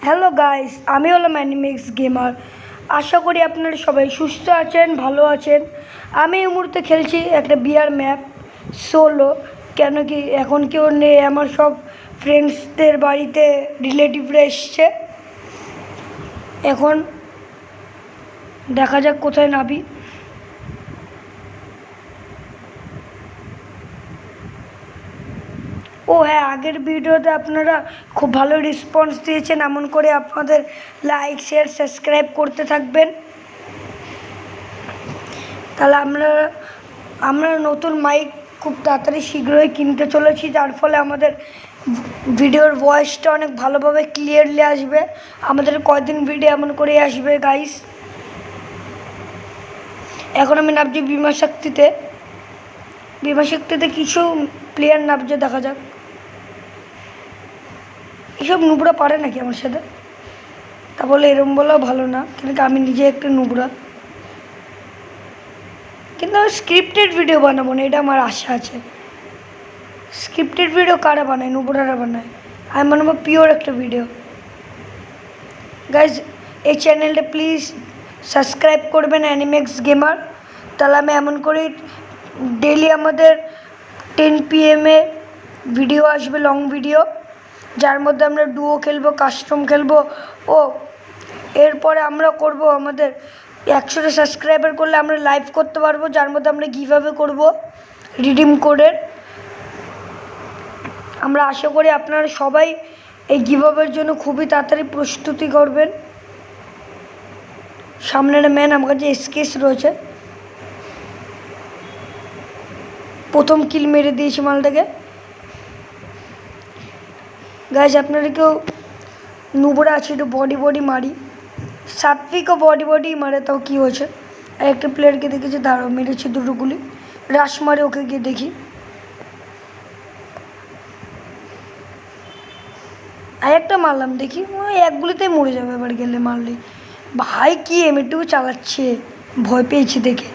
Hello guys, আমি হলাম Animax gamer. আশা করি আপনারা সবাই সুস্থ আছেন, ভালো আছেন। আমি এই মুহূর্তে খেলছি একটা বিয়ার ম্যাপ সোলো, কেন কি এখন কেউ নেই, আমার সব ফ্রেন্ডসদের বাড়িতে রিলেটিভরা এসছে। এখন দেখা যাক কোথায় নাবি। ও হ্যাঁ, আগের ভিডিওতে আপনারা খুব ভালো রেসপন্স দিয়েছেন, এমন করে আপনাদের লাইক শেয়ার সাবস্ক্রাইব করতে থাকবেন। তাহলে আমরা নতুন মাইক খুব তাড়াতাড়ি শীঘ্রই কিনতে চলেছি, যার ফলে আমাদের ভিডিওর ভয়েসটা অনেক ভালোভাবে ক্লিয়ারলি আসবে। আমাদের কয়দিন ভিডিও এমন করেই আসবে গাইস। এখন আমি নামছি বিমা শক্তিতে। কিছু প্লেয়ার নামছে, দেখা যাক। এসব নুবরা পারে নাকি আমার সাথে? তা বলে এরম বলাও ভালো না, কিন্তু আমি নিজে একটা নুবরা। কিন্তু আমি স্ক্রিপ্টেড ভিডিও বানাবো না, এটা আমার আশা আছে। স্ক্রিপ্টেড ভিডিও কারা বানায়? নুবরারা বানায়। আমি বানাবো পিওর একটা ভিডিও। গাইজ, এই চ্যানেলটা প্লিজ সাবস্ক্রাইব করবেন, অ্যানিমেক্স গেমার। তাহলে আমি এমন করে ডেলি আমাদের 10 PM ভিডিও আসবে, লং ভিডিও, যার মধ্যে আমরা ডুও খেলবো, কাস্টম খেলবো। ও এরপরে আমরা করব আমাদের 100টা সাবস্ক্রাইবার করলে আমরা লাইভ করতে পারবো, যার মধ্যে আমরা গিভঅ্যাওয়ে করব রিডিম কোডের। আমরা আশা করি আপনারা সবাই এই গিভঅ্যাওয়ের জন্য খুবই তাড়াতাড়ি প্রস্তুতি করবেন। সামনের ম্যান আমার কাছে এসকেস রয়েছে। প্রথম কিল মেরে দিয়েছি মালটাকে। গাইজ, আপনারা কেউ নুবরা আছে, একটু বডি মারি। সাত্বিকও বডি মারে, তাও কী হয়েছে। আর একটা প্লেয়ারকে দেখেছি, দাঁড়াও, মেরেছি দুটো গুলি। রাশ মারে, ওকে গিয়ে দেখি। আর একটা মারলাম, দেখি ওই এক গুলিতেই মরে যাবে এবার গেলে মারলেই। ভাই কি এমএটুকু চালাচ্ছে, ভয় পেয়েছি দেখে।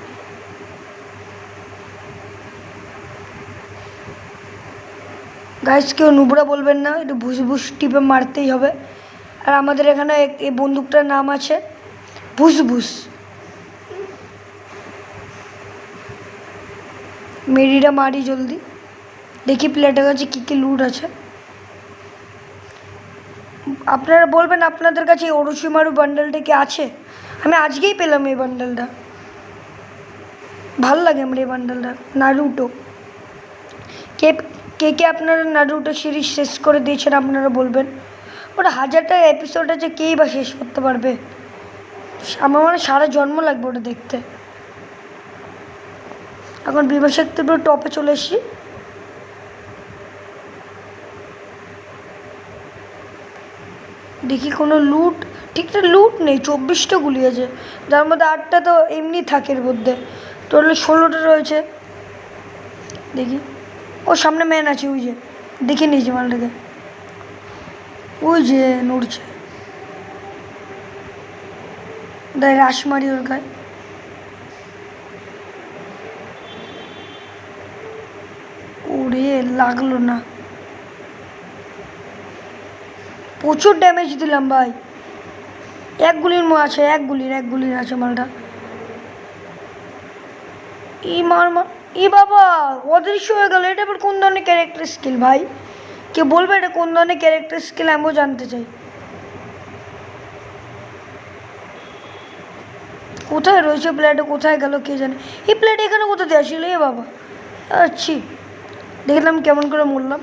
গাইজ, কেউ নুবরা বলবেন না, একটু ভুস টিপে মারতেই হবে। আর আমাদের এখানে এই বন্দুকটার নাম আছে ভুস। মেরিটা মারি জলদি, দেখি প্লেটের কাছে কী লুট আছে। আপনারা বলবেন আপনাদের কাছে এই ওরোচিমারু বান্ডেলটা কি আছে? আমি আজকেই পেলাম এই বান্ডেলটা, ভাল লাগে আমার এই বান্ডেলটা। নারুটো, কে আপনারা নারুটো সিরিজ শেষ করে দিয়েছেন আপনারা বলবেন। ওটা 1000টা এপিসোড আছে, কেই বা শেষ করতে পারবে? আমার মানে সারা জন্ম লাগবে ওটা দেখতে। এখন বিভাশক্তির টপে চলে এসেছি। দেখি কোনো লুট, ঠিকঠাক লুট নেই। 24টা গুলি আছে, যার মধ্যে 8টা তো এমনি থাকে, এর মধ্যে টোটাল 16টা রয়েছে। দেখি, ও সামনে ম্যান আছে, ওই যে দেখে নিয়েছি মালটাকে, ওই যে নড়ছে। দেখ, রাশ মারি ওর গায়ে। ওরে লাগলো না, প্রচুর ড্যামেজ দিলাম ভাই। এক গুলির আছে মালটা। ই বাবা, অদৃশ্য হয়ে গেল। এটা আবার কোন ধরনের ক্যারেক্টার স্কিল ভাই? কে বলবে এটা কোন ধরনের ক্যারেক্টার স্কিল? আমিও জানতে চাই। কোথায় রয়েছে প্লেয়ারটা, কোথায় গেল কে জানে। এই প্লেয়ারটা এখানে কোথাতে আসলে? এ বাবা, আচ্ছা দেখলাম কেমন করে মরলাম।